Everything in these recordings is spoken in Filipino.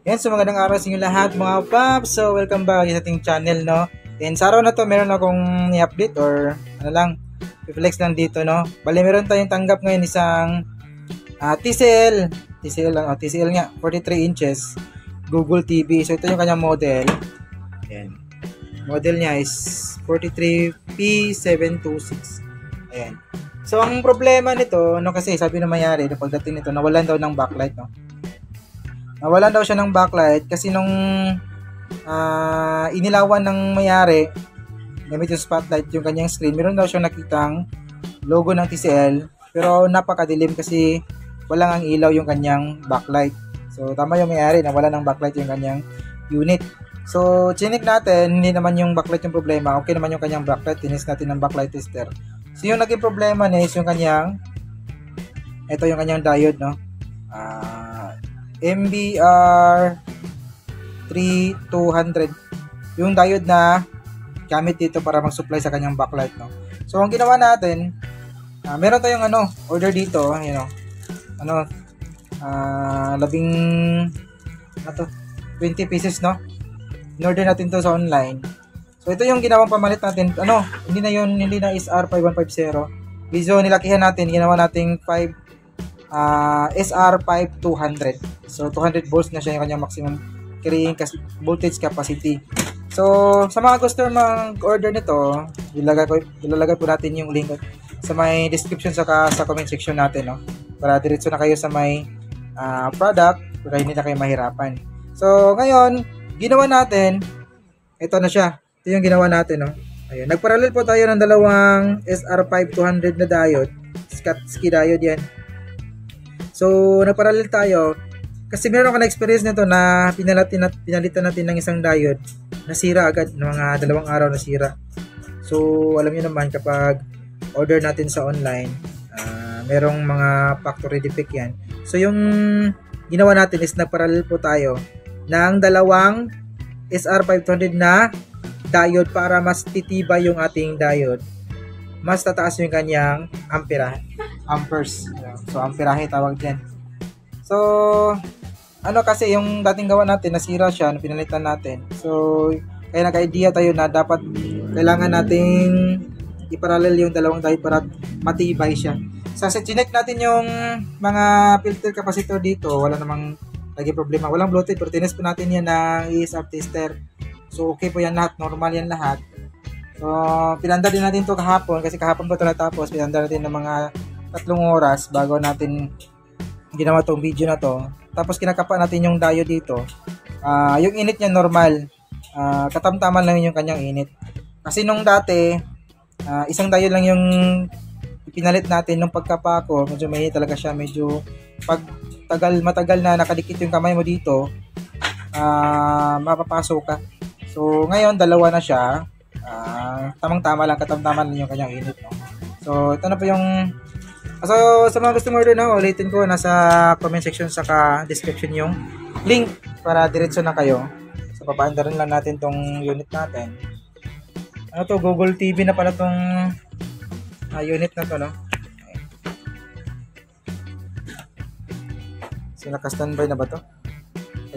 Yan, so magandang araw sa inyo lahat mga paps. So welcome back sa ating channel, no. And sa araw na to, meron akong i-update or ano lang, i-flex lang dito, no. Bali, meron tayong tanggap ngayon isang TCL lang, TCL nga, 43 inches Google TV. So ito yung kanyang model. Ayan. Model niya is 43P726. Ayan. So ang problema nito, no, kasi sabi ng mayari, na pagdating nito, nawalan daw ng backlight, no. Nawalan daw siya ng backlight kasi nung inilawan ng mayari gamit yung spotlight yung kanyang screen, meron daw siyang nakitang logo ng TCL pero napakadilim kasi walang ang ilaw yung kanyang backlight. So tama yung mayari na wala ng backlight yung kanyang unit. So chinik natin, hindi naman yung backlight yung problema, okay naman yung kanyang backlight, tinis natin ng backlight tester. So yung naging problema niya is yung kanyang, ito yung kanyang diode, no. MBR 3200 yung diode na gamit dito para mag-supply sa kanyang backlight, no. So ang ginawa natin, meron tayong order dito, labing 20 pieces, no. In-order natin to sa online. So ito yung ginawang pamalit natin, hindi na SR5150. Video nilakihan natin, ginawa nating SR5200. So 200 volts na siya yung kanyang maximum carrying voltage capacity. So sa mga customer mag-order nito, ilalagay po natin yung link sa may description sa comment section natin, no. Para diretso na kayo sa may product para hindi na kayo mahirapan. So ngayon, ginawa natin, ito na siya. Ito yung ginawa natin, no. Ayun, nagparallel po tayo ng dalawang SR5200 na diode, Schottky diode yan. So nagparallel tayo kasi meron ako na experience nito na pinalitan natin ng isang diode, nasira agad, ng mga 2 araw nasira. So alam niyo naman kapag order natin sa online, merong mga factory defect yan. So yung ginawa natin is nagparallel po tayo ng dalawang SR5200 na diode para mas titibay yung ating diode, mas tataas yung kanyang amperes. So amperahe tawag diyan. So kasi yung dating gawa natin nasira siya, pinalitan natin. So kaya naka-idea tayo na dapat kailangan nating iparallel yung dalawang diode para matibay siya. So chinek natin yung mga filter capacitor dito, wala namang lagi problema, walang bloated, pero tinis po natin yan ng ESR tester. So okay po yan lahat, normal yan lahat. So pinandar din natin to kahapon kasi kahapon pa ito natapos. Pinandar natin ng mga 3 oras bago natin ginawa tong video na to. Tapos kinakapa natin yung diode dito. Yung init niya normal, katamtaman lang yung kanyang init. Kasi nung dati, isang diode lang yung pinalit natin. Nung pagkapa ko, medyo may talaga siya, medyo pag matagal na nakadikit yung kamay mo dito, mapapasok ka. So ngayon dalawa na siya, tamang-tama lang, katamtaman lang yung kanyang init, no? So ito na po yung sa mga gusto order na, ulitin ko, nasa comment section saka description yung link para diretso na kayo. So papaandarin lang natin tong unit natin. Google TV na pala tong unit na to, no. So naka-standby na ba to?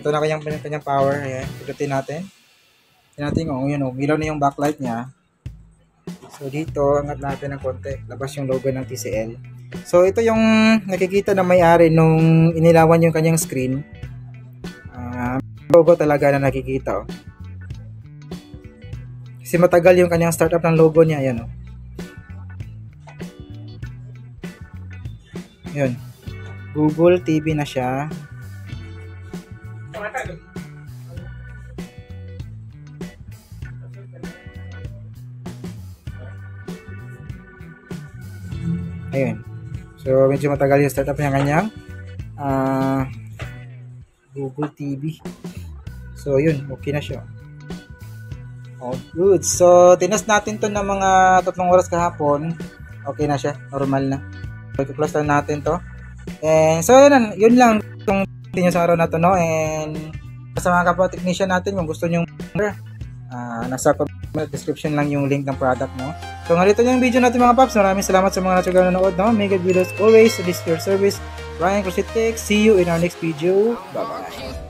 Ito na kanyang power. Ayan, pigutin natin. Tingnan natin yun, ilaw na yung backlight niya. So dito, angat natin ng konti, labas yung logo ng TCL. So ito yung nakikita na may-ari nung inilawan yung kanyang screen. Logo talaga na nakikita, oh. Kasi matagal yung kanyang startup ng logo niya, ayan, oh. Yun, Google TV na siya. Ayun. So medyo matagal yung startup niya kanyang Google TV. So yun, okay na siya. Oh, good. So tinas natin to ng mga 3 oras kahapon. Okay na siya, normal na. So i-close lang natin to. And so yun lang itong video sa araw na to, no. And sa mga kapwa technician natin, kung gusto niyo nasa description lang yung link ng product mo. So ngalito yung video natin mga paps. Maraming salamat sa mga natugang nanonood, no? Make good videos always. This is your service, Ryan Crositech. See you in our next video. Bye bye.